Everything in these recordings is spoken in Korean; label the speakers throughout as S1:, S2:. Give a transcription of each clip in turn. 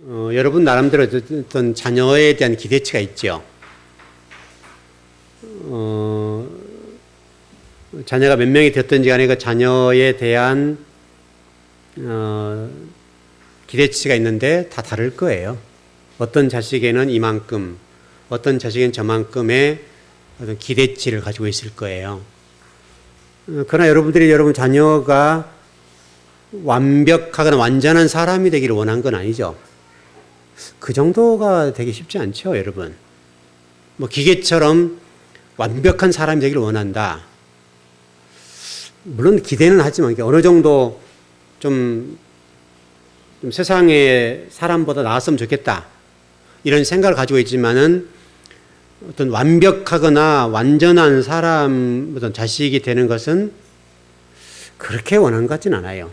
S1: 여러분 나름대로 어떤 자녀에 대한 기대치가 있죠. 자녀가 몇 명이 됐든지 간에 그 자녀에 대한 기대치가 있는데 다 다를 거예요. 어떤 자식에는 이만큼, 어떤 자식에는 저만큼의 어떤 기대치를 가지고 있을 거예요. 그러나 여러분 자녀가 완벽하거나 완전한 사람이 되기를 원한 건 아니죠. 그 정도가 되기 쉽지 않죠, 여러분. 뭐 기계처럼 완벽한 사람이 되기를 원한다. 물론 기대는 하지만 어느 정도 좀 세상의 사람보다 나았으면 좋겠다. 이런 생각을 가지고 있지만은 어떤 완벽하거나 완전한 사람, 어떤 자식이 되는 것은 그렇게 원하는 것 같진 않아요.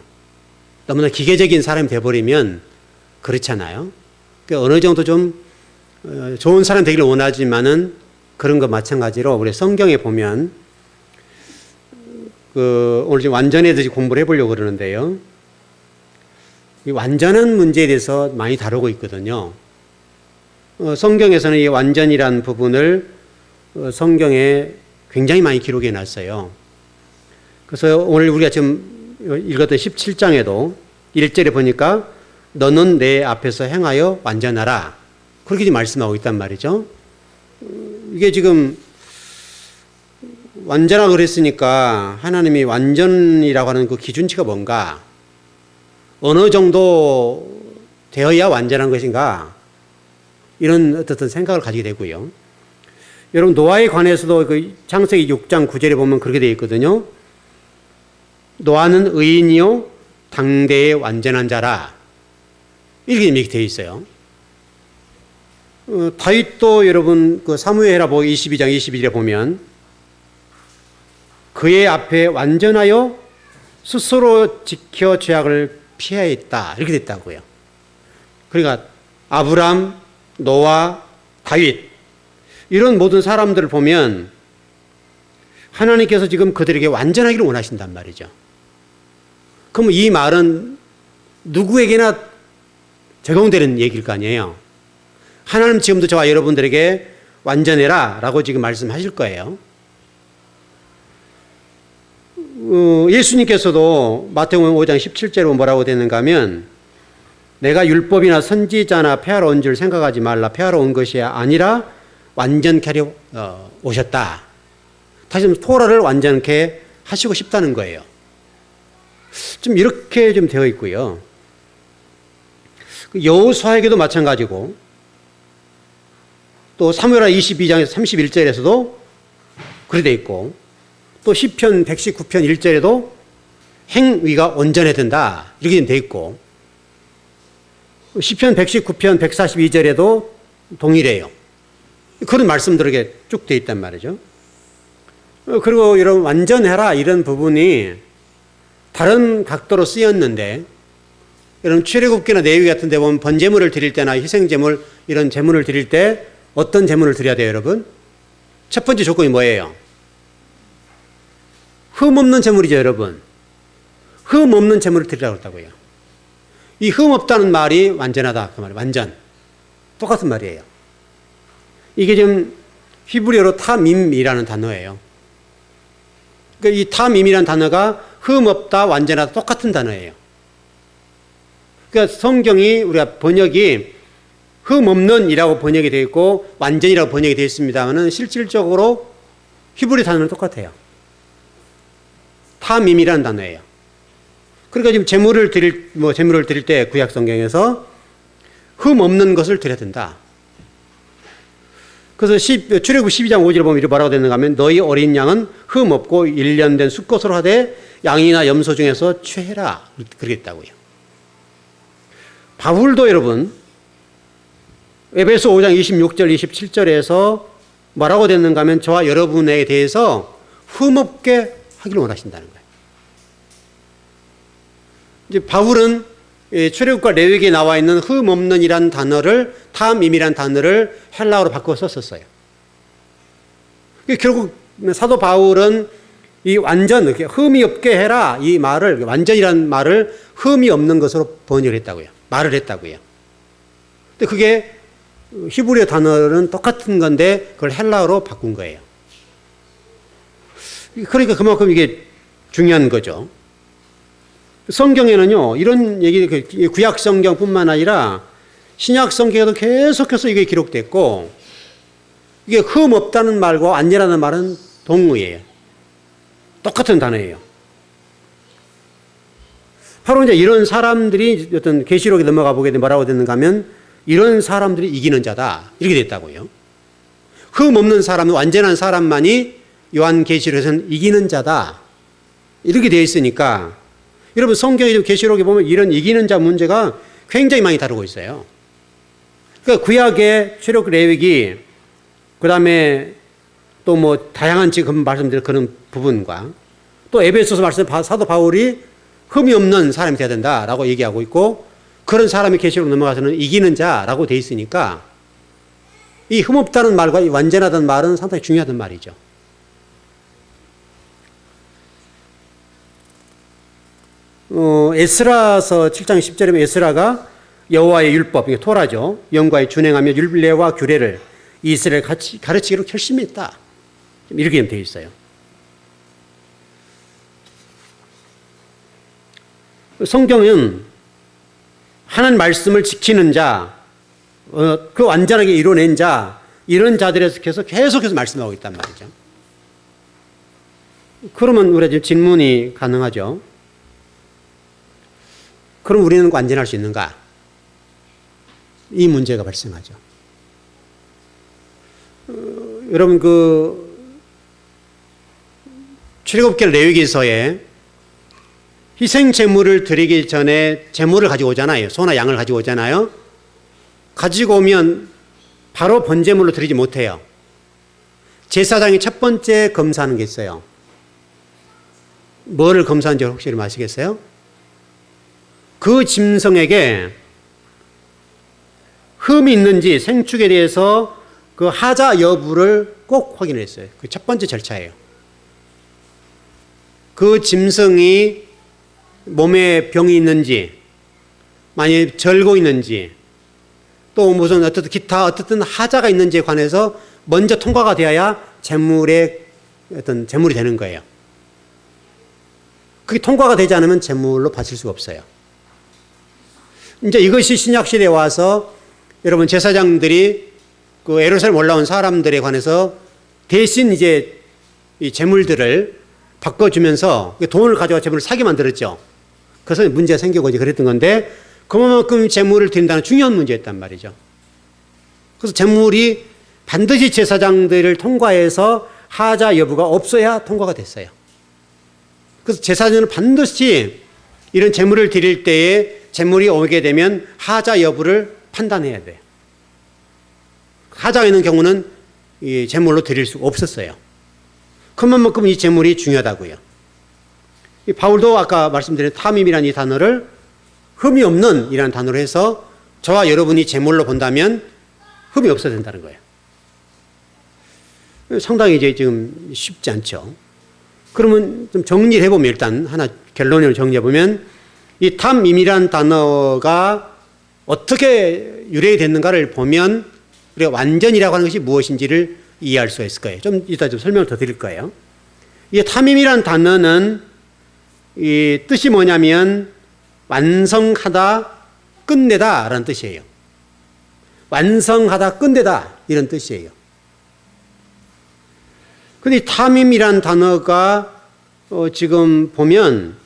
S1: 너무나 기계적인 사람이 돼버리면 그렇잖아요. 그러니까 어느 정도 좀 좋은 사람 되기를 원하지만은 그런 것 마찬가지로 우리 성경에 보면 오늘 지금 완전에 대해서 공부를 해보려고 그러는데요. 이 완전한 문제에 대해서 많이 다루고 있거든요. 성경에서는 이 완전이라는 부분을 성경에 굉장히 많이 기록해 놨어요. 그래서 오늘 우리가 지금 읽었던 17장에도 1절에 보니까 너는 내 앞에서 행하여 완전하라. 그렇게 말씀하고 있단 말이죠. 이게 지금 완전하고 그랬으니까 하나님이 완전이라고 하는 그 기준치가 뭔가? 어느 정도 되어야 완전한 것인가? 이런 어떤 생각을 가지게 되고요. 여러분 노아에 관해서도 그 창세기 6장 9절에 보면 그렇게 되어 있거든요. 노아는 의인이요 당대의 완전한 자라. 이렇게 되어 있어요. 다윗도 여러분 그 사무엘하 보기 22장 22절에 보면 그의 앞에 완전하여 스스로 지켜 죄악을 피하였다. 이렇게 됐다고요. 그러니까 아브람, 노아, 다윗 이런 모든 사람들을 보면 하나님께서 지금 그들에게 완전하기를 원하신단 말이죠. 그럼 이 말은 누구에게나 적용되는 얘기일 거 아니에요. 하나님 지금도 저와 여러분들에게 완전해라 라고 지금 말씀하실 거예요. 예수님께서도 마태복음 5장 17절에 뭐라고 되는가 하면 내가 율법이나 선지자나 폐하러 온 줄 생각하지 말라. 폐하러 온 것이 아니라 완전케 하려 오셨다. 다시 말해서 토라를 완전케 하시고 싶다는 거예요. 좀 이렇게 좀 되어 있고요. 여호수아에게도 마찬가지고 또 사무엘하 22장에서 31절에서도 그렇게 되어 있고 또 시편 119편 1절에도 행위가 온전해야 된다. 이렇게 되어 있고 시편 119편 142절에도 동일해요. 그런 말씀들에게 쭉 되어 있단 말이죠. 그리고 이런 완전해라 이런 부분이 다른 각도로 쓰였는데 여러분 출애굽기나 레위기 같은 데 보면 번제물을 드릴 때나 희생제물 이런 제물을 드릴 때 어떤 제물을 드려야 돼요, 여러분? 첫 번째 조건이 뭐예요? 흠 없는 제물이죠, 여러분. 흠 없는 제물을 드리라고 했다고요. 이 흠 없다는 말이 완전하다 그 말이에요. 완전. 똑같은 말이에요. 이게 지금 히브리어로 타밈이라는 단어예요. 그러니까 이 타밈이라는 단어가 흠 없다, 완전하다 똑같은 단어예요. 그러니까 성경이 우리가 번역이 흠 없는이라고 번역이 되어 있고 완전이라고 번역이 되어 있습니다만은 실질적으로 히브리 단어는 똑같아요. 타밈이라는 단어예요. 그러니까 지금 제물을 드릴 때 구약 성경에서 흠 없는 것을 드려야 된다. 그래서 출애굽 12장 5절에 보면 이렇게 뭐라고 되는가 하면 너희 어린 양은 흠 없고 1년 된 수컷으로 하되 양이나 염소 중에서 최해라. 그러겠다고요. 바울도 여러분 에베소 5장 26절 27절에서 뭐라고 됐는가 하면 저와 여러분에 대해서 흠없게 하기를 원하신다는 거예요. 이제 바울은 출애굽과 레위기에 나와 있는 흠 없는이라는 단어를 타임이라는 단어를 헬라어로 바꿔 썼었어요. 결국 사도 바울은 이 완전 흠이 없게 해라 이 말을 완전이라는 말을 흠이 없는 것으로 번역을 했다고요. 말을 했다고요. 근데 그게 히브리어 단어는 똑같은 건데 그걸 헬라어로 바꾼 거예요. 그러니까 그만큼 이게 중요한 거죠. 성경에는요, 이런 얘기, 구약 성경뿐만 아니라 신약 성경에도 계속해서 이게 기록됐고, 이게 흠 없다는 말과 완전하다는 말은 동의예요. 똑같은 단어예요. 바로 이제 이런 사람들이 어떤 계시록에 넘어가 보게 되면 뭐라고 됐는가 하면 이런 사람들이 이기는 자다. 이렇게 됐다고요. 흠 없는 사람, 완전한 사람만이 요한계시록에서는 이기는 자다. 이렇게 되어 있으니까 여러분 성경의 계시록에 보면 이런 이기는 자 문제가 굉장히 많이 다루고 있어요. 그러니까 구약의 출애굽 레위기 그다음에 또 뭐 다양한 지금 말씀드린 그런 부분과 또 에베소서 말씀 사도 바울이 흠이 없는 사람이 되어야 된다라고 얘기하고 있고 그런 사람이 계시록 넘어가서는 이기는 자라고 되어 있으니까 이 흠 없다는 말과 이 완전하다는 말은 상당히 중요하단 말이죠. 에스라서 7장 10절에 보면 에스라가 여호와의 율법, 이게 토라죠. 영과에 준행하며 율례와 규례를 이스라엘 가르치기로 결심했다. 이렇게 되어 있어요. 성경은 하나님 말씀을 지키는 자, 그 완전하게 이뤄낸 자, 이런 자들에서 계속해서 말씀하고 있단 말이죠. 그러면 우리가 지금 질문이 가능하죠. 그럼 우리는 완전할 수 있는가? 이 문제가 발생하죠. 여러분 출애굽기 레위기서에 희생 제물을 드리기 전에 제물을 가지고 오잖아요. 소나 양을 가지고 오잖아요. 가지고 오면 바로 번제물로 드리지 못해요. 제사장이 첫 번째 검사하는 게 있어요. 뭐를 검사하는지 혹시 아시겠어요? 그 짐승에게 흠이 있는지 생축에 대해서 그 하자 여부를 꼭 확인했어요. 그 첫 번째 절차예요. 그 짐승이 몸에 병이 있는지, 만약에 절고 있는지, 또 무슨 어떻든 하자가 있는지에 관해서 먼저 통과가 되어야 제물이 되는 거예요. 그게 통과가 되지 않으면 제물로 바칠 수가 없어요. 이제 이것이 신약 시대에 와서 여러분 제사장들이 그 예루살렘 올라온 사람들에 관해서 대신 이제 이 제물들을 바꿔주면서 돈을 가져와 제물을 사게 만들었죠. 그래서 문제가 생기고 이제 그랬던 건데 그만큼 제물을 드린다는 중요한 문제였단 말이죠. 그래서 제물이 반드시 제사장들을 통과해서 하자 여부가 없어야 통과가 됐어요. 그래서 제사장은 반드시 이런 제물을 드릴 때에 제물이 오게 되면 하자 여부를 판단해야 돼요. 하자가 있는 경우는 이 제물로 드릴 수가 없었어요. 그만큼 이 제물이 중요하다고요. 이 바울도 아까 말씀드린 탐임이라는 이 단어를 흠이 없는 이라는 단어로 해서 저와 여러분이 제물로 본다면 흠이 없어야 된다는 거예요. 상당히 이제 지금 쉽지 않죠. 그러면 좀 정리를 해보면 일단 하나 결론을 정리해보면 이 탐임이라는 단어가 어떻게 유래가 됐는가를 보면 우리가 완전이라고 하는 것이 무엇인지를 이해할 수 있을 거예요. 좀 이따 좀 설명을 더 드릴 거예요. 이 탐임이라는 단어는 이 뜻이 뭐냐면 완성하다, 끝내다 라는 뜻이에요. 완성하다, 끝내다 이런 뜻이에요. 근데 이 탐임이라는 단어가 지금 보면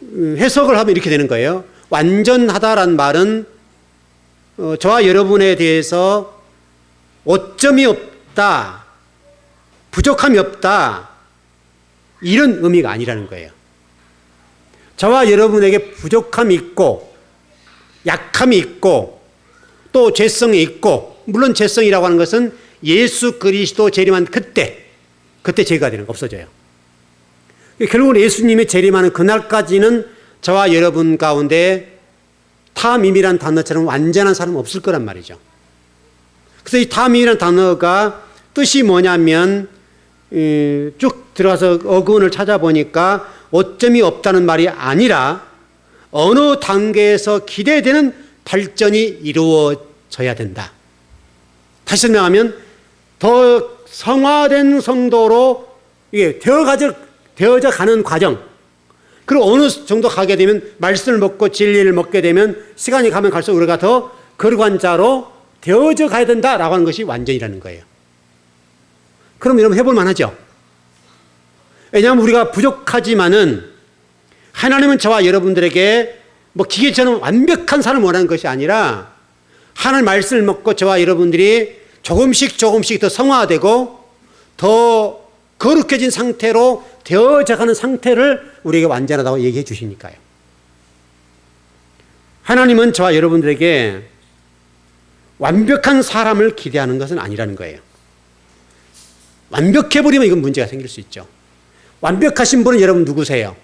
S1: 해석을 하면 이렇게 되는 거예요. 완전하다라는 말은 저와 여러분에 대해서 오점이 없다, 부족함이 없다 이런 의미가 아니라는 거예요. 저와 여러분에게 부족함이 있고 약함이 있고 또 죄성이 있고, 물론 죄성이라고 하는 것은 예수 그리스도 재림한 그때 죄가 되는 거 없어져요. 결국은 예수님이 재림하는 그날까지는 저와 여러분 가운데 탐임이란 단어처럼 완전한 사람은 없을 거란 말이죠. 그래서 이 탐임이란 단어가 뜻이 뭐냐면 쭉 들어가서 어근을 찾아보니까 오점이 없다는 말이 아니라 어느 단계에서 기대되는 발전이 이루어져야 된다. 다시 설명하면 더 성화된 성도로 이게 되어져 가는 과정. 그리고 어느 정도 가게 되면 말씀을 먹고 진리를 먹게 되면 시간이 가면 갈수록 우리가 더 거룩한 자로 되어져 가야 된다라고 하는 것이 완전이라는 거예요. 그럼 여러분 해볼 만하죠? 왜냐하면 우리가 부족하지만은 하나님은 저와 여러분들에게 뭐 기계처럼 완벽한 사람을 원하는 것이 아니라 하나님 말씀을 먹고 저와 여러분들이 조금씩 더 성화되고 더 거룩해진 상태로 되어져가는 상태를 우리에게 완전하다고 얘기해 주시니까요. 하나님은 저와 여러분들에게 완벽한 사람을 기대하는 것은 아니라는 거예요. 완벽해버리면 이건 문제가 생길 수 있죠. 완벽하신 분은 여러분 누구세요?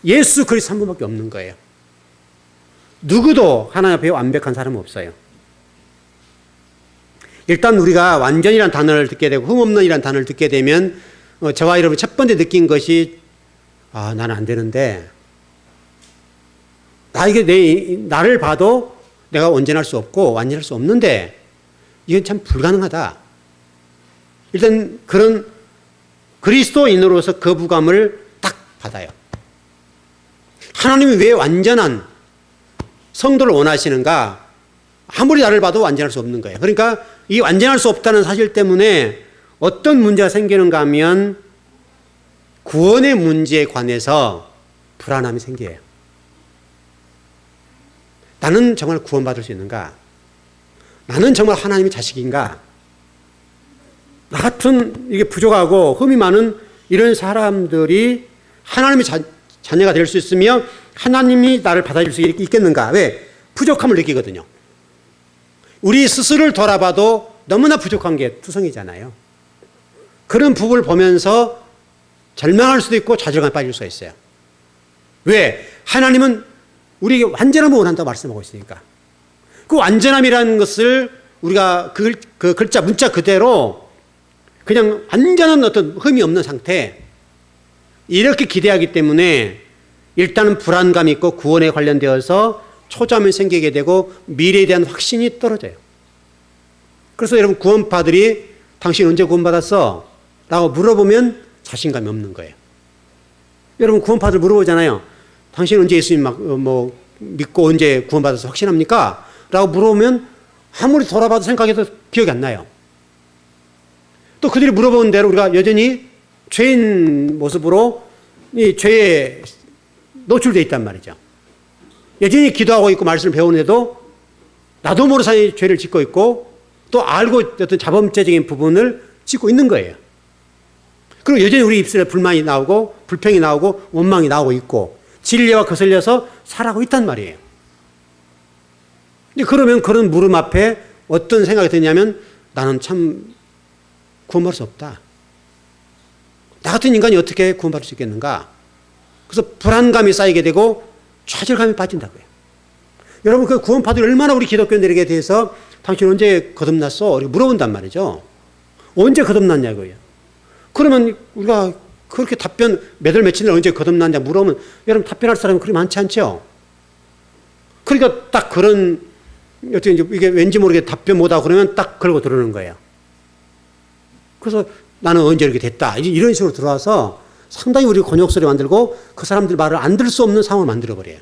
S1: 예수 그리스도 한 분밖에 없는 거예요. 누구도 하나님 앞에 완벽한 사람은 없어요. 일단 우리가 완전이라는 단어를 듣게 되고 흠없는이라는 단어를 듣게 되면 저와 여러분이 첫 번째 느낀 것이 나는 안 되는데 나를 봐도 내가 온전할 수 없고 완전할 수 없는데 이건 참 불가능하다. 일단 그런 그리스도인으로서 거부감을 딱 받아요. 하나님이 왜 완전한 성도를 원하시는가? 아무리 나를 봐도 완전할 수 없는 거예요. 그러니까 이 완전할 수 없다는 사실 때문에 어떤 문제가 생기는가 하면 구원의 문제에 관해서 불안함이 생겨요. 나는 정말 구원받을 수 있는가? 나는 정말 하나님의 자식인가? 나 같은 이게 부족하고 흠이 많은 이런 사람들이 하나님의 자녀가 될 수 있으며 하나님이 나를 받아줄 수 있겠는가? 왜? 부족함을 느끼거든요. 우리 스스로를 돌아봐도 너무나 부족한 게 투성이잖아요. 그런 부분을 보면서 절망할 수도 있고 좌절감에 빠질 수가 있어요. 왜? 하나님은 우리에게 완전함을 원한다고 말씀하고 있으니까. 그 완전함이라는 것을 우리가 그 글자 문자 그대로 그냥 완전한 어떤 흠이 없는 상태 이렇게 기대하기 때문에 일단은 불안감이 있고 구원에 관련되어서 초조함이 생기게 되고 미래에 대한 확신이 떨어져요. 그래서 여러분 구원파들이 당신 언제 구원받았어? 라고 물어보면 자신감이 없는 거예요. 여러분 구원파들 물어보잖아요. 당신 언제 예수님 믿고 언제 구원받아서 확신합니까? 라고 물어보면 아무리 돌아봐도 생각해도 기억이 안 나요. 또 그들이 물어보는 대로 우리가 여전히 죄인 모습으로 이 죄에 노출되어 있단 말이죠. 여전히 기도하고 있고 말씀을 배우는데도 나도 모르는 사이에 죄를 짓고 있고 또 알고 어떤 자범죄적인 부분을 짓고 있는 거예요. 그리고 여전히 우리 입술에 불만이 나오고 불평이 나오고 원망이 나오고 있고 진리와 거슬려서 살아가고 있단 말이에요. 근데 그러면 그런 물음 앞에 어떤 생각이 드냐면 나는 참 구원받을 수 없다. 나 같은 인간이 어떻게 구원받을 수 있겠는가? 그래서 불안감이 쌓이게 되고 좌절감이 빠진다고요. 여러분 그 구원받을 얼마나 우리 기독교인들에게 대해서 당신 언제 거듭났어? 이렇게 물어본단 말이죠. 언제 거듭났냐고요. 그러면 우리가 그렇게 답변 몇 월 며칠 언제 거듭났냐 물어보면 여러분 답변할 사람이 그렇게 많지 않죠. 그러니까 딱 그런 어떻게 이게 왠지 모르게 답변 못하고 그러면 딱 그러고 들어오는 거예요. 그래서 나는 언제 이렇게 됐다 이런 식으로 들어와서 상당히 우리 곤욕소리 만들고 그 사람들 말을 안 들을 수 없는 상황을 만들어버려요.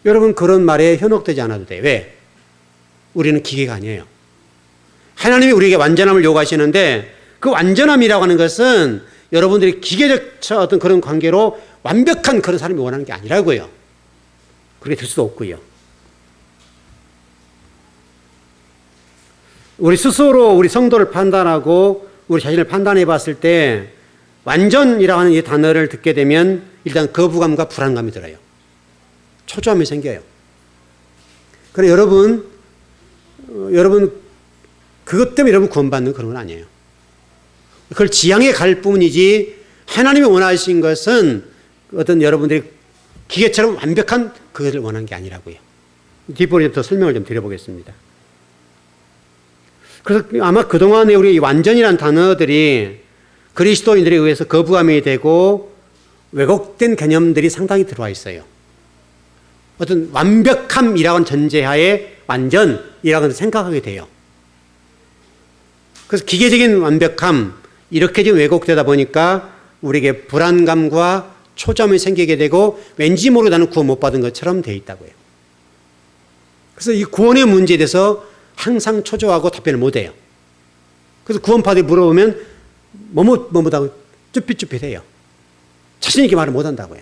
S1: 여러분 그런 말에 현혹되지 않아도 돼요. 왜? 우리는 기계가 아니에요. 하나님이 우리에게 완전함을 요구하시는데 그 완전함이라고 하는 것은 여러분들이 기계적 어떤 그런 관계로 완벽한 그런 사람이 원하는 게 아니라고요. 그렇게 될 수도 없고요. 우리 스스로 우리 성도를 판단하고 우리 자신을 판단해 봤을 때 완전이라고 하는 이 단어를 듣게 되면 일단 거부감과 불안감이 들어요. 초조함이 생겨요. 그래 여러분 그것 때문에 여러분 구원받는 그런 건 아니에요. 그걸 지향해 갈 뿐이지 하나님이 원하신 것은 어떤 여러분들이 기계처럼 완벽한 그것을 원하는 게 아니라고요. 뒷부분에 설명을 좀 드려보겠습니다. 그래서 아마 그동안에 우리 완전이라는 단어들이 그리스도인들에 의해서 거부감이 되고 왜곡된 개념들이 상당히 들어와 있어요. 어떤 완벽함이라는 전제하에 완전이라고 생각하게 돼요. 그래서 기계적인 완벽함, 이렇게 지금 왜곡되다 보니까 우리에게 불안감과 초점이 생기게 되고 왠지 모르게 나는 구원 못 받은 것처럼 돼 있다고요. 그래서 이 구원의 문제에 대해서 항상 초조하고 답변을 못 해요. 그래서 구원파들이 물어보면 뭐뭐하고 쭈삣쭈삣해요. 자신 있게 말을 못 한다고요.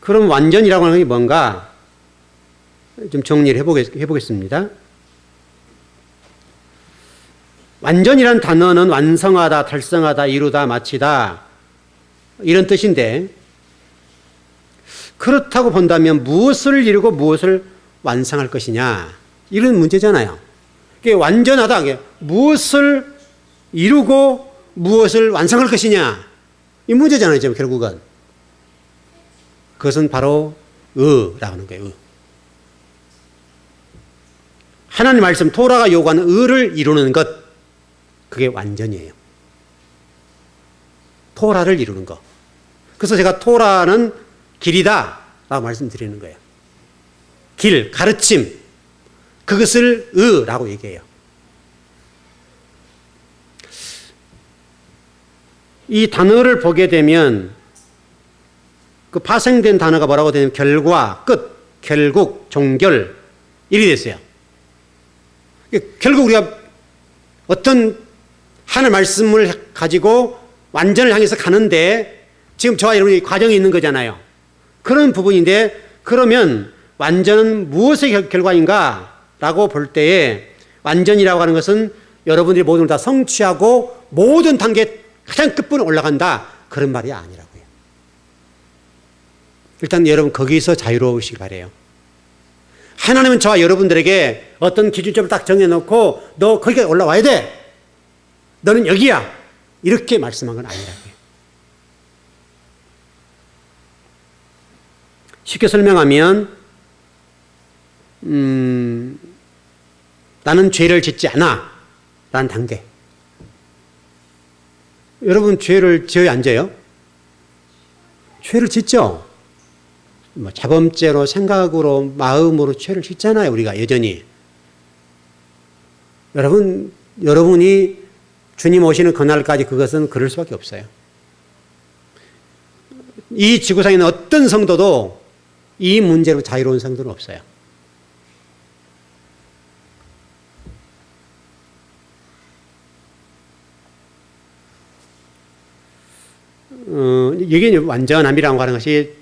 S1: 그럼 완전이라고 하는 게 뭔가 좀 정리를 해보겠습니다. 완전이란 단어는 완성하다, 달성하다, 이루다, 마치다 이런 뜻인데 그렇다고 본다면 무엇을 이루고 무엇을 완성할 것이냐 이런 문제잖아요. 그게 완전하다, 무엇을 이루고 무엇을 완성할 것이냐 이 문제잖아요. 지금 결국은 그것은 바로 의라고 하는 거예요. 의. 하나님 말씀 토라가 요구하는 의를 이루는 것, 그게 완전이에요. 토라를 이루는 것. 그래서 제가 토라는 길이다 라고 말씀드리는 거예요. 길, 가르침, 그것을 의라고 얘기해요. 이 단어를 보게 되면 그 파생된 단어가 뭐라고 되냐면 결과, 끝, 결국, 종결 이렇게 됐어요. 결국 우리가 어떤 하나님의 말씀을 가지고 완전을 향해서 가는데 지금 저와 여러분이 과정이 있는 거잖아요. 그런 부분인데 그러면 완전은 무엇의 결과인가 라고 볼 때에 완전이라고 하는 것은 여러분들이 모든 걸 다 성취하고 모든 단계 가장 끝부분에 올라간다 그런 말이 아니라고요. 일단 여러분 거기서 자유로우시기 바래요. 하나님은 저와 여러분들에게 어떤 기준점을 딱 정해놓고 너 거기까지 올라와야 돼. 너는 여기야. 이렇게 말씀한 건 아니라고요. 쉽게 설명하면 나는 죄를 짓지 않아 라는 단계. 여러분 죄를 지어야 안 져요? 죄를 짓죠. 뭐 자범죄로 생각으로 마음으로 죄를 짓잖아요. 우리가 여전히. 여러분이 주님 오시는 그날까지 그것은 그럴 수밖에 없어요. 이 지구상에 있는 어떤 성도도 이 문제로 자유로운 성도는 없어요. 이게 완전함이라고 하는 것이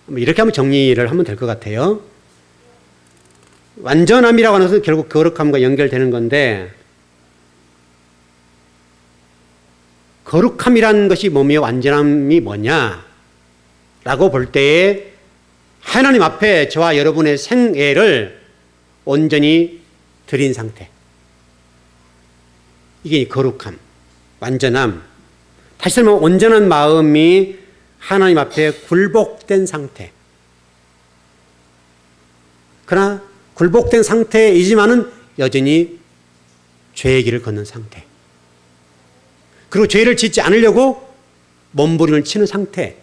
S1: 이렇게 한번 정리를 하면 될 것 같아요. 완전함이라고 하는 것은 결국 거룩함과 연결되는 건데 거룩함이라는 것이 뭐며 완전함이 뭐냐라고 볼 때에 하나님 앞에 저와 여러분의 생애를 온전히 드린 상태. 이게 거룩함, 완전함. 다시 말하면 온전한 마음이 하나님 앞에 굴복된 상태. 그러나 굴복된 상태이지만은 여전히 죄의 길을 걷는 상태. 그리고 죄를 짓지 않으려고 몸부림을 치는 상태.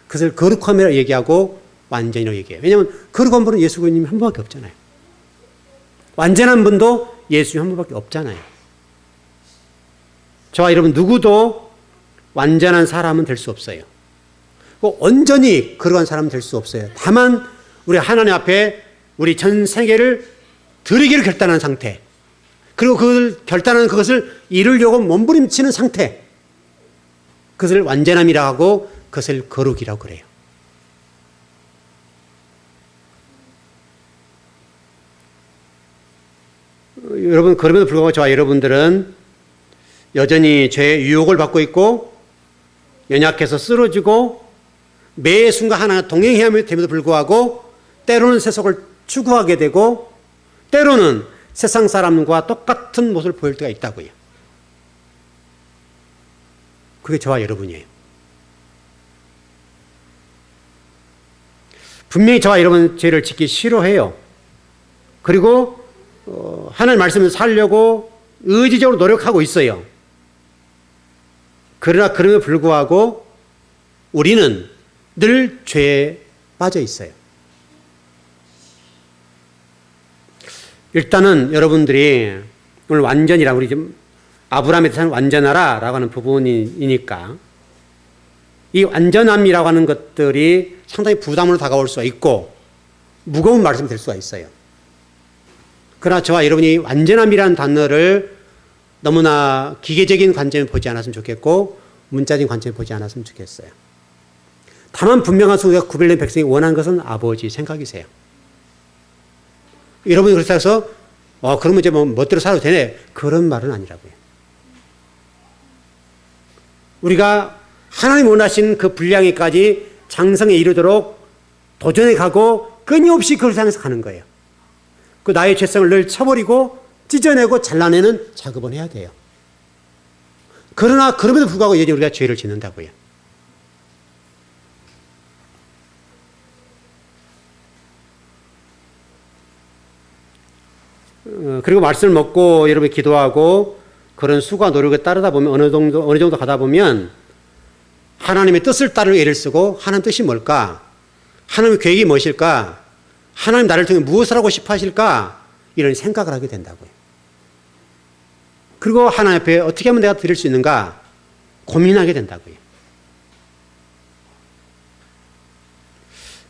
S1: 그것을 거룩함이라고 얘기하고 완전이라고 얘기해요. 왜냐하면 거룩한 분은 예수 그리스도님 한 분밖에 없잖아요. 완전한 분도 예수님 한 분밖에 없잖아요. 저와 여러분 누구도 완전한 사람은 될 수 없어요. 온전히 거룩한 사람은 될 수 없어요. 다만 우리 하나님 앞에 우리 전 세계를 드리기를 결단한 상태, 그리고 그걸 결단하는 그것을 이루려고 몸부림치는 상태, 그것을 완전함이라고 하고 그것을 거룩이라고 그래요. 여러분, 그럼에도 불구하고 저와 여러분들은 여전히 죄의 유혹을 받고 있고 연약해서 쓰러지고 매 순간 하나 동행해야 됨에도 불구하고 때로는 세속을 추구하게 되고 때로는 세상 사람과 똑같은 모습을 보일 때가 있다고요. 그게 저와 여러분이에요. 분명히 저와 여러분은 죄를 짓기 싫어해요. 그리고 하나님 말씀을 살려고 의지적으로 노력하고 있어요. 그러나 그럼에도 불구하고 우리는 늘 죄에 빠져 있어요. 일단은 여러분들이 오늘 완전이라 우리 좀 아브라함에 대해서는 완전하라 라고 하는 부분이니까 이 완전함이라고 하는 것들이 상당히 부담으로 다가올 수가 있고 무거운 말씀이 될 수가 있어요. 그러나 저와 여러분이 완전함이라는 단어를 너무나 기계적인 관점에 보지 않았으면 좋겠고 문자적인 관점에 보지 않았으면 좋겠어요. 다만 분명한 우리가 구별된 백성이 원하는 것은 아버지 생각이세요. 여러분이 그렇다고 해서 그러면 이제 뭐 멋대로 살아도 되네. 그런 말은 아니라고요. 우리가 하나님 원하신 그 분량에까지 장성에 이르도록 도전해 가고 끊임없이 그걸 향해서 가는 거예요. 그 나의 죄성을 늘 쳐버리고 찢어내고 잘라내는 작업은 해야 돼요. 그러나 그럼에도 불구하고 여전히 우리가 죄를 짓는다고요. 그리고 말씀을 먹고 여러분이 기도하고 그런 수고와 노력에 따르다 보면 어느 정도 가다 보면 하나님의 뜻을 따르는 애를 쓰고 하나님 뜻이 뭘까? 하나님의 계획이 무엇일까? 하나님 나를 통해 무엇을 하고 싶어 하실까? 이런 생각을 하게 된다고요. 그리고 하나님 앞에 어떻게 하면 내가 드릴 수 있는가? 고민하게 된다고요.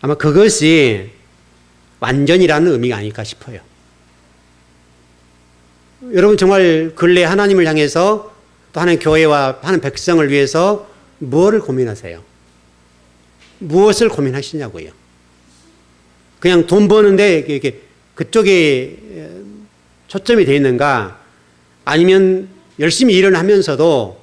S1: 아마 그것이 완전이라는 의미가 아닐까 싶어요. 여러분 정말 근래 하나님을 향해서 또 하나님 교회와 하나님 백성을 위해서 무엇을 고민하세요? 무엇을 고민하시냐고요? 그냥 돈 버는데 이렇게 그쪽에 초점이 되어 있는가? 아니면 열심히 일을 하면서도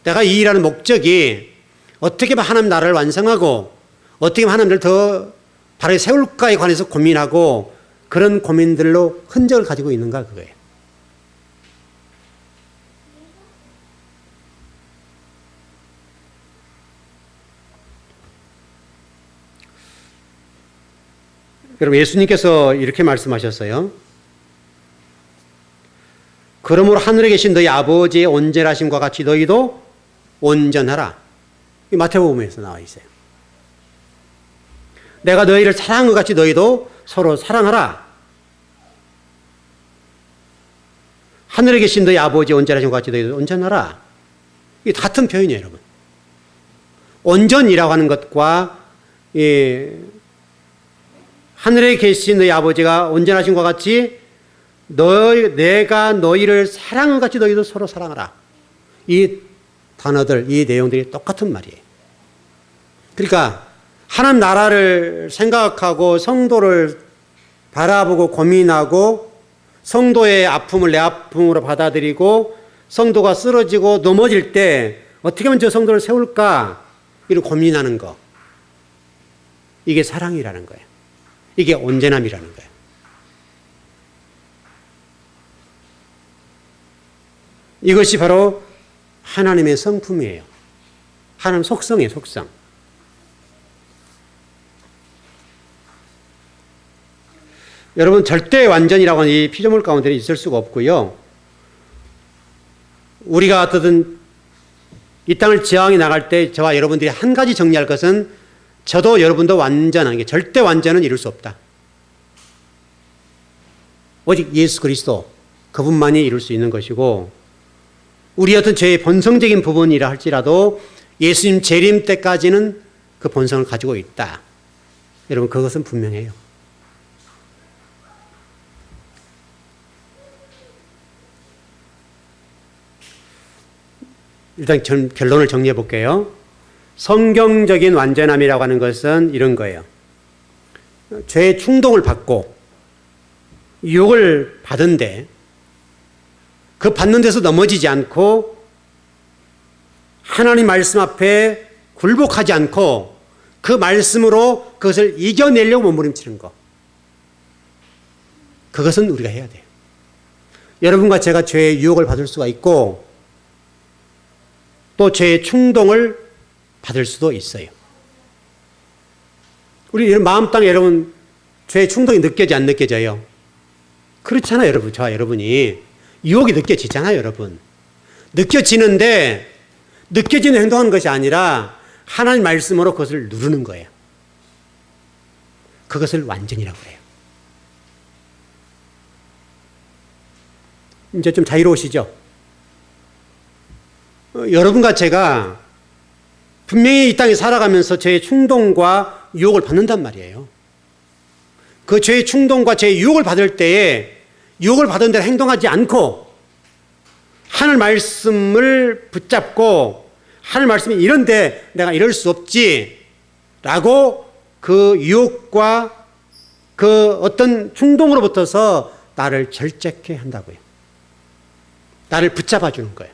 S1: 내가 이 일하는 목적이 어떻게 하면 하나님 나라를 완성하고 어떻게 하면 하나님을 더 바르게 세울까에 관해서 고민하고 그런 고민들로 흔적을 가지고 있는가 그거예요. 여러분 예수님께서 이렇게 말씀하셨어요. 그러므로 하늘에 계신 너희 아버지의 온전하심과 같이 너희도 온전하라. 마태복음에서 나와 있어요. 내가 너희를 사랑한 것 같이 너희도 서로 사랑하라. 하늘에 계신 너희 아버지의 온전하심과 같이 너희도 온전하라. 이게 같은 표현이에요, 여러분. 온전이라고 하는 것과 하늘에 계신 너희 아버지가 온전하신 것 같이 내가 너희를 사랑한 것 같이 너희도 서로 사랑하라. 이 단어들, 이 내용들이 똑같은 말이에요. 그러니까 하나님 나라를 생각하고 성도를 바라보고 고민하고 성도의 아픔을 내 아픔으로 받아들이고 성도가 쓰러지고 넘어질 때 어떻게 하면 저 성도를 세울까? 이런 고민하는 거. 이게 사랑이라는 거예요. 이게 온전함이라는 거예요. 이것이 바로 하나님의 성품이에요. 하나님 속성이에요, 속성. 여러분 절대 완전이라고 하는 이 피조물 가운데 있을 수가 없고요. 우리가 어떻든 이 땅을 지향해 나갈 때 저와 여러분들이 한 가지 정리할 것은 저도 여러분도 완전한 게 절대 완전은 이룰 수 없다. 오직 예수 그리스도 그분만이 이룰 수 있는 것이고 우리 어떤 죄의 본성적인 부분이라 할지라도 예수님 재림 때까지는 그 본성을 가지고 있다. 여러분 그것은 분명해요. 일단 결론을 정리해 볼게요. 성경적인 완전함이라고 하는 것은 이런 거예요. 죄의 충동을 받고 유혹을 받은데 그 받는 데서 넘어지지 않고 하나님 말씀 앞에 굴복하지 않고 그 말씀으로 그것을 이겨내려고 몸부림치는 것. 그것은 우리가 해야 돼요. 여러분과 제가 죄의 유혹을 받을 수가 있고 또 죄의 충동을 받을 수도 있어요. 우리 마음 땅에 여러분 죄의 충동이 느껴져 안 느껴져요? 그렇잖아요, 여러분. 저와 여러분이 유혹이 느껴지잖아요, 여러분. 느껴지는데 느껴지는 행동하는 것이 아니라 하나님 말씀으로 그것을 누르는 거예요. 그것을 완전이라고 해요. 이제 좀 자유로우시죠? 여러분과 제가 분명히 이 땅에 살아가면서 죄의 충동과 유혹을 받는단 말이에요. 그 죄의 충동과 죄의 유혹을 받을 때에 유혹을 받은 대로 행동하지 않고 하늘 말씀을 붙잡고 하늘 말씀이 이런데 내가 이럴 수 없지 라고 그 유혹과 그 어떤 충동으로부터서 나를 절제케 한다고요. 나를 붙잡아 주는 거예요.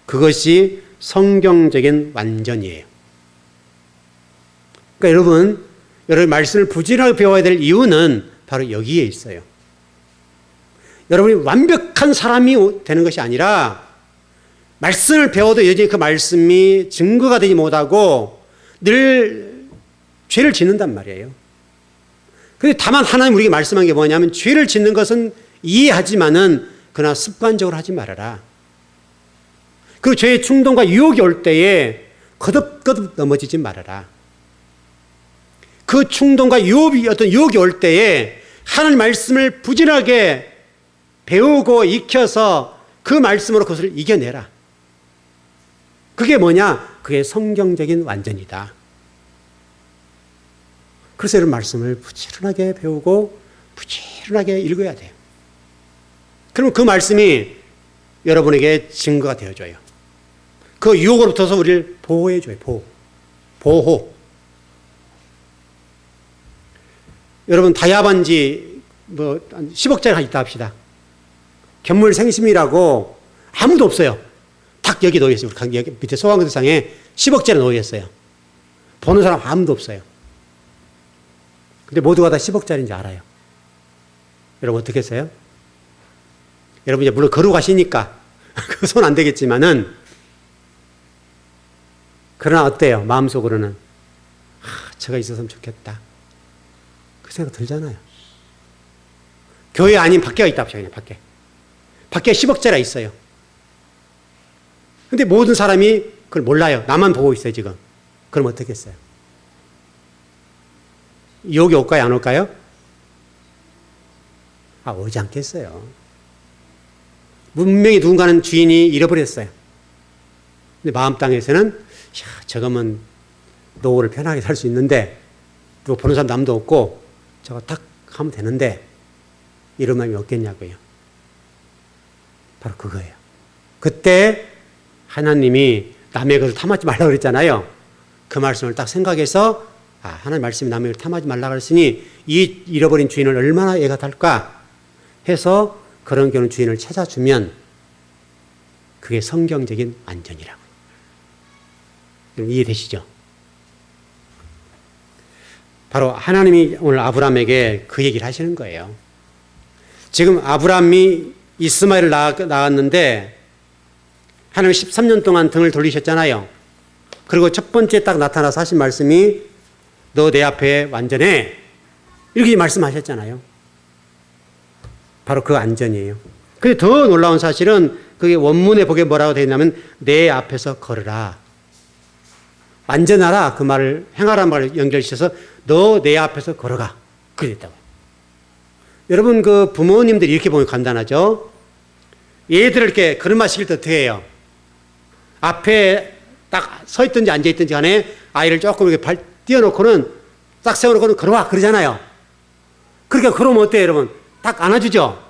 S1: 그것이 성경적인 완전이에요. 그러니까 여러분 말씀을 부지런하게 배워야 될 이유는 바로 여기에 있어요. 여러분이 완벽한 사람이 되는 것이 아니라 말씀을 배워도 여전히 그 말씀이 증거가 되지 못하고 늘 죄를 짓는단 말이에요. 그런데 다만 하나님 우리에게 말씀한 게 뭐냐면 죄를 짓는 것은 이해하지만은 그러나 습관적으로 하지 말아라. 그 죄의 충동과 유혹이 올 때에 거듭거듭 넘어지지 말아라. 그 충동과 어떤 유혹이 올 때에 하나님 말씀을 부지런하게 배우고 익혀서 그 말씀으로 그것을 이겨내라. 그게 뭐냐? 그게 성경적인 완전이다. 그래서 이런 말씀을 부지런하게 배우고 부지런하게 읽어야 돼요. 그러면 그 말씀이 여러분에게 증거가 되어줘요. 그 유혹으로부터서 우리를 보호해줘요. 보호. 여러분 다이아반지 10억짜리 있다 합시다. 견물생심이라고 아무도 없어요. 딱 여기 놓여있어요. 여기 밑에 소방관상에 10억짜리 놓여있어요. 보는 사람 아무도 없어요. 근데 모두가 다 10억짜리인지 알아요. 여러분 어떻게 했어요? 여러분 이제 물론 걸어가시니까 그 손 안 되겠지만은 그러나 어때요? 마음속으로는 저가 있었으면 좋겠다. 그 생각 들잖아요. 교회 아닌 밖에가 있다 합시다. 그냥 밖에. 밖에 10억짜리가 있어요. 근데 모든 사람이 그걸 몰라요. 나만 보고 있어요, 지금. 그럼 어떻게 했어요? 유혹이 올까요, 안 올까요? 오지 않겠어요. 분명히 누군가는 주인이 잃어버렸어요. 근데 마음 땅에서는, 저거면 노후를 편하게 살 수 있는데, 누구 보는 사람 남도 없고, 저거 딱 하면 되는데, 이런 마음이 없겠냐고요. 바로 그거예요. 그때 하나님이 남의 것을 탐하지 말라고 그랬잖아요. 그 말씀을 딱 생각해서 하나님 말씀이 남의 것을 탐하지 말라고 그랬으니 이 잃어버린 주인을 얼마나 애가 탈까 해서 그런 경우 주인을 찾아주면 그게 성경적인 완전이라고. 이해되시죠? 바로 하나님이 오늘 아브라함에게 그 얘기를 하시는 거예요. 지금 아브라함이 이스마엘을 낳았는데 하나님 13년 동안 등을 돌리셨잖아요. 그리고 첫 번째 딱 나타나서 하신 말씀이 너 내 앞에 완전해. 이렇게 말씀하셨잖아요. 바로 그 완전이에요. 근데 더 놀라운 사실은 그게 원문에 보게 뭐라고 되어 있냐면 내 앞에서 걸으라. 완전하라. 그 말을 행하라는 말을 연결시켜서 너 내 앞에서 걸어가. 그랬다고요. 여러분 그 부모님들이 이렇게 보면 간단하죠. 얘들을 이렇게 걸음마 시킬 때 어떻게 해요? 앞에 딱 서 있든지 앉아 있든지 간에 아이를 조금 이렇게 발 띄워놓고는 딱 세워놓고는 걸어와 그러잖아요. 그러니까 걸어오면 어때요, 여러분? 딱 안아주죠.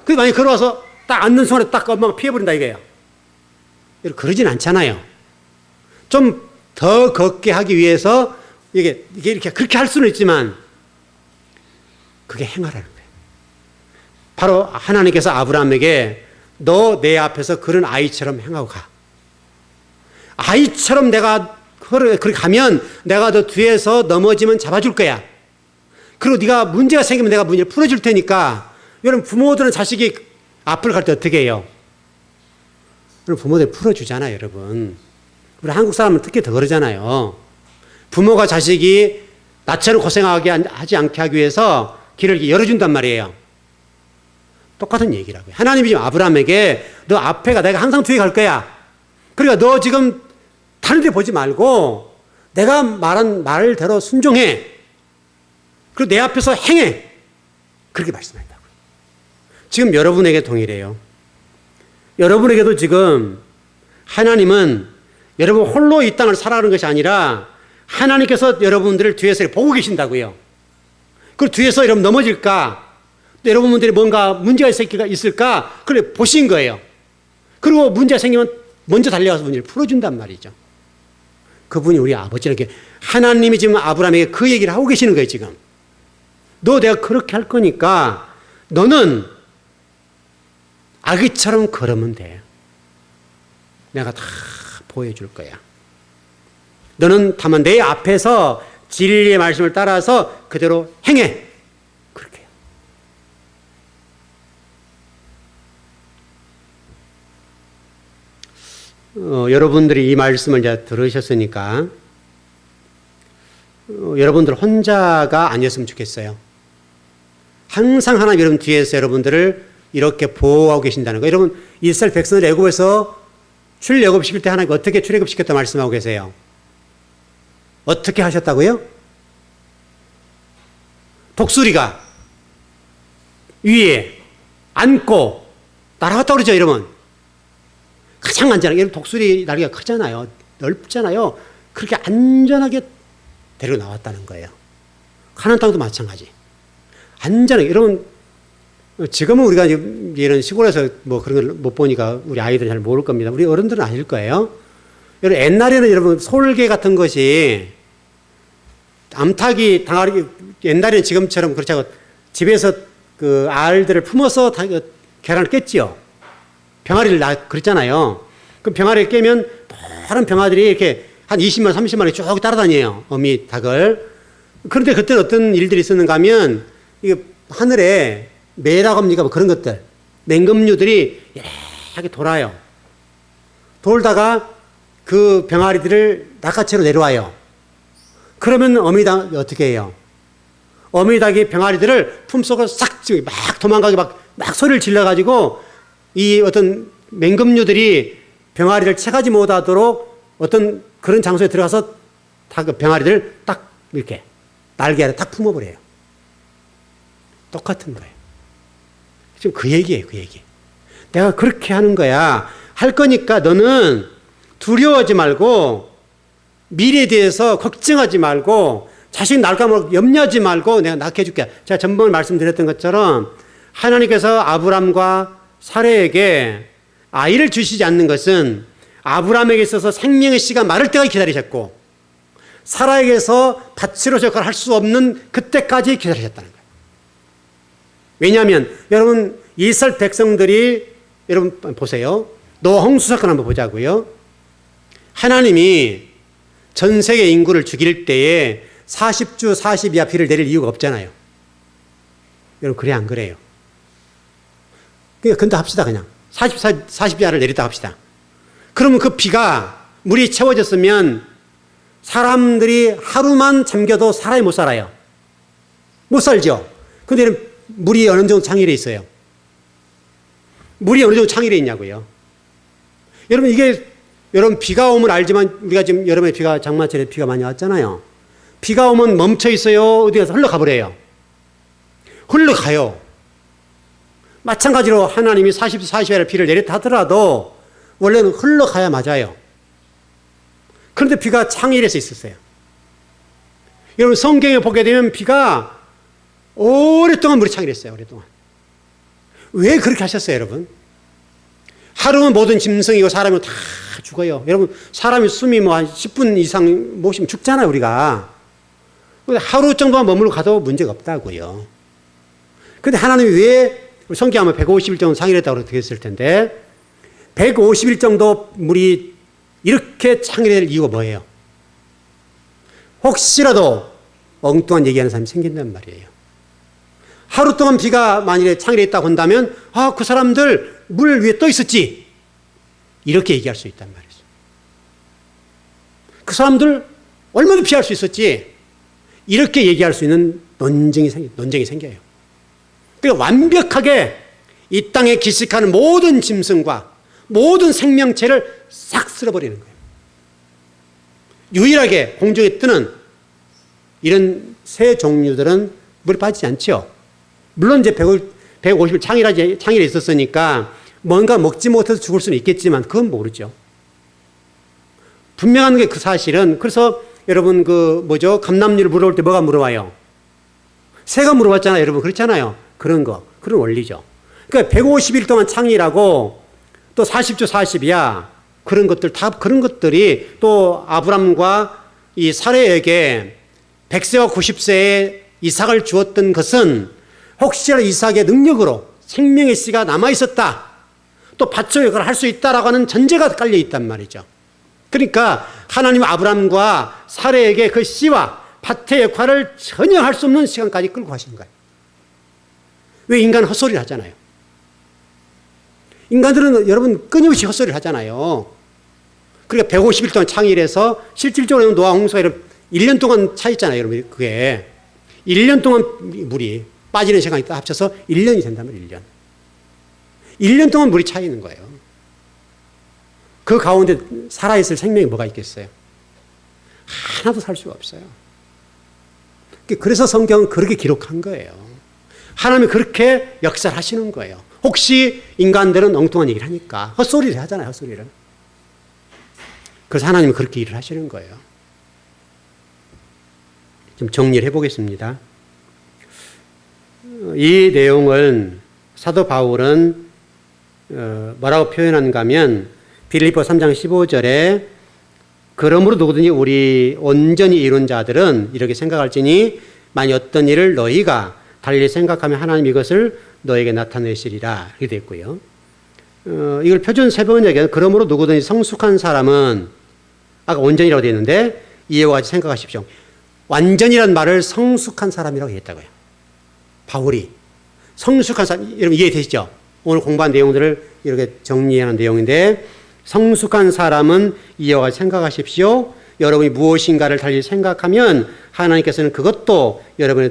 S1: 그 만약 걸어와서 딱 앉는 순간에 딱 엄마가 피해버린다 이거예요. 그러진 않잖아요. 좀 더 걷게 하기 위해서 이게 이렇게 그렇게 할 수는 있지만 그게 행하라는 거예요. 바로 하나님께서 아브라함에게 너 내 앞에서 그런 아이처럼 행하고 가. 아이처럼 내가 그렇게 가면 내가 너 뒤에서 넘어지면 잡아줄 거야. 그리고 네가 문제가 생기면 내가 문제를 풀어줄 테니까. 여러분 부모들은 자식이 앞을 갈 때 어떻게 해요? 여러분 부모들 풀어주잖아요, 여러분. 우리 한국 사람은 특히 더 그러잖아요. 부모가 자식이 나처럼 고생하게 하지 않게 하기 위해서 길을 열어준단 말이에요. 똑같은 얘기라고요. 하나님이 지금 아브라함에게 너 앞에가 내가 항상 뒤에 갈 거야. 그러니까 너 지금 다른 데 보지 말고 내가 말한 말대로 순종해. 그리고 내 앞에서 행해. 그렇게 말씀한다고요. 지금 여러분에게 동일해요. 여러분에게도 지금 하나님은 여러분 홀로 이 땅을 살아가는 것이 아니라 하나님께서 여러분들을 뒤에서 보고 계신다고요. 그 뒤에서 여러분 넘어질까? 여러분들이 뭔가 문제가 있을까? 그래 보신 거예요. 그리고 문제가 생기면 먼저 달려가서 문제를 풀어준단 말이죠. 그분이 우리 아버지에게 하나님이 지금 아브라함에게 그 얘기를 하고 계시는 거예요. 지금 너 내가 그렇게 할 거니까 너는 아기처럼 걸으면 돼. 내가 다 보여줄 거야. 너는 다만 내 앞에서 진리의 말씀을 따라서 그대로 행해. 그렇게. 여러분들이 이 말씀을 이제 들으셨으니까 여러분들 혼자가 아니었으면 좋겠어요. 항상 하나님 여러분 뒤에서 여러분들을 이렇게 보호하고 계신다는 거. 여러분 이스라엘 백성을 애굽에서 출애굽시킬 때 하나님 어떻게 출애굽시켰다 말씀하고 계세요? 어떻게 하셨다고요? 독수리가 위에 앉고 날아갔다 그러죠, 여러분. 가장 안전하게. 여러분 독수리 날개가 크잖아요. 넓잖아요. 그렇게 안전하게 데리고 나왔다는 거예요. 가나안 땅도 마찬가지. 안전하게. 여러분 지금은 우리가 이런 시골에서 뭐 그런 걸 못 보니까 우리 아이들은 잘 모를 겁니다. 우리 어른들은 아실 거예요. 여러분 옛날에는 여러분 솔개 같은 것이 암탉이 당하기 옛날에는 지금처럼 그렇지 않고 집에서 그 알들을 품어서 계란을 깼지요. 병아리를 그랬잖아요. 그 병아리를 깨면 다른 병아들이 이렇게 한 20만 30만이 쭉 따라다녀요. 어미 닭을. 그런데 그때는 어떤 일들이 있었는가 하면 이게 하늘에 매라고 합니까? 뭐 그런 것들. 맹금류들이 이렇게 돌아요. 돌다가 그 병아리들을 낚아채로 내려와요. 그러면 어미닭이 어떻게 해요? 어미닭이 병아리들을 품속으로 싹 막 도망가게 막 소리를 질러가지고 이 어떤 맹금류들이 병아리를 채가지 못하도록 어떤 그런 장소에 들어가서 다 그 병아리들을 딱 이렇게 날개 아래 딱 품어버려요. 똑같은 거예요. 지금 그 얘기예요, 그 얘기. 내가 그렇게 하는 거야. 할 거니까 너는 두려워하지 말고 미래에 대해서 걱정하지 말고 자식 날까 모르고 염려하지 말고 내가 낳게 해줄게. 제가 전번에 말씀드렸던 것처럼 하나님께서 아브람과 사레에게 아이를 주시지 않는 것은 아브람에게 있어서 생명의 씨가 마를 때까지 기다리셨고 사라에게서 밭으로 역할을 할 수 없는 그때까지 기다리셨다는 거예요. 왜냐하면 여러분 이스라엘 백성들이 여러분 보세요. 노아 홍수 사건 한번 보자고요. 하나님이 전 세계 인구를 죽일 때에 40주 40이하 비를 내릴 이유가 없잖아요. 여러분 그래 안 그래요? 그러니까 근데 합시다 그냥 40이하를 내렸다 합시다. 그러면 그 비가 물이 채워졌으면 사람들이 하루만 잠겨도 사람이 못 살아요. 못 살죠. 근데 물이 어느 정도 창일에 있어요. 물이 어느 정도 창일에 있냐고요. 여러분 이게 여러분 비가 오면 알지만 우리가 지금 여름에 비가 장마철에 비가 많이 왔잖아요. 비가 오면 멈춰 있어요. 어디 가서 흘러가 버려요. 흘러가요. 마찬가지로 하나님이 40회를 비를 내렸다 하더라도 원래는 흘러가야 맞아요. 그런데 비가 창일에서 있었어요. 여러분 성경에 보게 되면 비가 오랫동안 물이 창일했어요. 오랫동안. 왜 그렇게 하셨어요, 여러분? 하루는 모든 짐승이고 사람이 다 죽어요. 여러분 사람이 숨이 뭐 한 10분 이상 못 쉬면 죽잖아요, 우리가. 하루 정도만 머물러 가도 문제가 없다고요. 근데 하나님이 왜 성경 하면 150일 정도 창일했다고 그렇게 했을 텐데 150일 정도 물이 이렇게 창일될 이유가 뭐예요? 혹시라도 엉뚱한 얘기하는 사람이 생긴단 말이에요. 하루 동안 비가 만일에 창일에 있다고 한다면 그 사람들 물 위에 떠 있었지. 이렇게 얘기할 수 있단 말이죠. 그 사람들 얼마나 피할 수 있었지. 이렇게 얘기할 수 있는 논쟁이 생겨요. 그러니까 완벽하게 이 땅에 기식하는 모든 짐승과 모든 생명체를 싹 쓸어버리는 거예요. 유일하게 공중에 뜨는 이런 새 종류들은 물에 빠지지 않죠. 물론 이제 150일 창일에 있었으니까 뭔가 먹지 못해서 죽을 수는 있겠지만 그건 모르죠. 분명한 게 그 사실은, 그래서 여러분 감람류를 물어볼 때 뭐가 물어와요? 새가 물어봤잖아요, 여러분. 그렇잖아요. 그런 원리죠. 그러니까 150일 동안 창일하고 또 40주 40이야. 그런 것들이 또 아브람과 이 사레에게 100세와 90세에 이삭을 주었던 것은 혹시라도 이삭의 능력으로 생명의 씨가 남아있었다. 또 밭의 역할을 할 수 있다라고 하는 전제가 깔려 있단 말이죠. 그러니까 하나님은 아브람과 사레에게 그 씨와 밭의 역할을 전혀 할 수 없는 시간까지 끌고 가신 거예요. 왜? 인간은 헛소리를 하잖아요. 인간들은 여러분 끊임없이 헛소리를 하잖아요. 그러니까 150일 동안 창일해서 실질적으로 노아 홍수가 1년 동안 차 있잖아요, 여러분. 그게 1년 동안 물이 빠지는 시간이 다 합쳐서 1년이 된다면 1년. 1년 동안 물이 차 있는 거예요. 그 가운데 살아있을 생명이 뭐가 있겠어요? 하나도 살 수가 없어요. 그래서 성경은 그렇게 기록한 거예요. 하나님이 그렇게 역사를 하시는 거예요. 혹시 인간들은 엉뚱한 얘기를 하니까 헛소리를 하잖아요, 헛소리를. 그래서 하나님은 그렇게 일을 하시는 거예요. 좀 정리를 해보겠습니다. 이 내용을 사도 바울은 뭐라고 표현하는가 하면 빌립보 3장 15절에 그러므로 누구든지 우리 온전히 이룬 자들은 이렇게 생각할지니 만일 어떤 일을 너희가 달리 생각하면 하나님 이것을 너에게 나타내시리라 이렇게 되어 있고요. 이걸 표준 세번역에는 그러므로 누구든지 성숙한 사람은 아까 온전이라고 되어 있는데 이와 같이 생각하십시오. 완전이란 말을 성숙한 사람이라고 했다고요. 바울이 성숙한 사람, 여러분 이해되시죠? 오늘 공부한 내용들을 이렇게 정리하는 내용인데 성숙한 사람은 이와 같이 생각하십시오. 여러분이 무엇인가를 달리 생각하면 하나님께서는 그것도 여러분이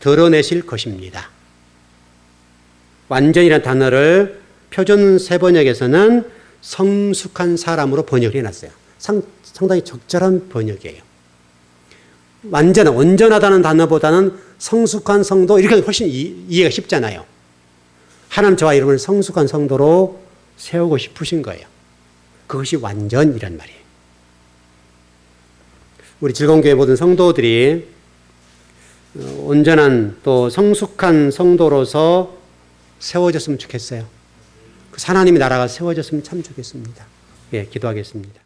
S1: 드러내실 것입니다. 완전이라는 단어를 표준 세번역에서는 성숙한 사람으로 번역을 해놨어요. 상당히 적절한 번역이에요. 온전하다는 단어보다는 성숙한 성도 이렇게 훨씬 이해가 쉽잖아요. 하나님 저와 여러분을 성숙한 성도로 세우고 싶으신 거예요. 그것이 완전이란 말이에요. 우리 즐거운교회 모든 성도들이 온전한 또 성숙한 성도로서 세워졌으면 좋겠어요. 그 하나님의 나라가 세워졌으면 참 좋겠습니다. 예, 기도하겠습니다.